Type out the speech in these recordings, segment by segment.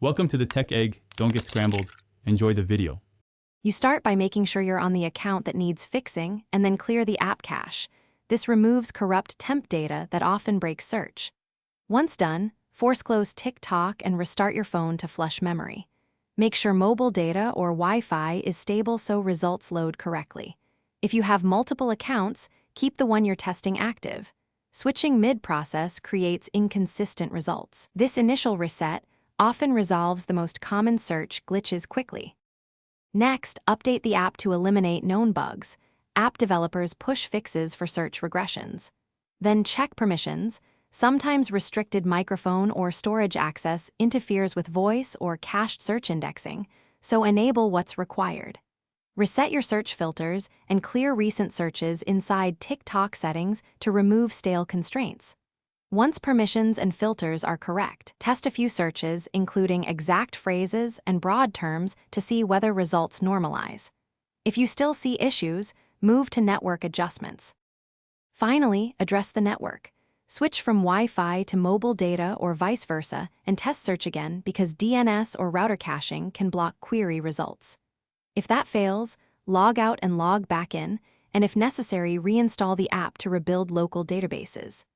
Welcome to the Tech Egg. Don't get scrambled. Enjoy the video. You start by making sure you're on the account that needs fixing and then clear the app cache. This removes corrupt temp data that often breaks search. Once done, force close TikTok and restart your phone to flush memory. Make sure mobile data or Wi-Fi is stable so results load correctly. If you have multiple accounts, keep the one you're testing active. Switching mid-process creates inconsistent results. This initial reset often resolves the most common search glitches quickly. Next, update the app to eliminate known bugs. App developers push fixes for search regressions. Then check permissions. Sometimes restricted microphone or storage access interferes with voice or cached search indexing, so enable what's required. Reset your search filters and clear recent searches inside TikTok settings to remove stale constraints. Once permissions and filters are correct, test a few searches, including exact phrases and broad terms, to see whether results normalize. If you still see issues, move to network adjustments. Finally, address the network. Switch from Wi-Fi to mobile data or vice versa and test search again because DNS or router caching can block query results. If that fails, log out and log back in, and if necessary, reinstall the app to rebuild local databases.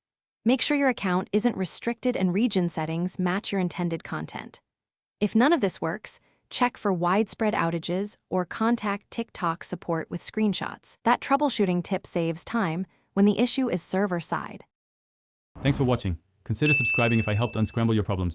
Make sure your account isn't restricted and region settings match your intended content. If none of this works, check for widespread outages or contact TikTok support with screenshots. That troubleshooting tip saves time when the issue is server-side. Thanks for watching. Consider subscribing if I helped unscramble your problems.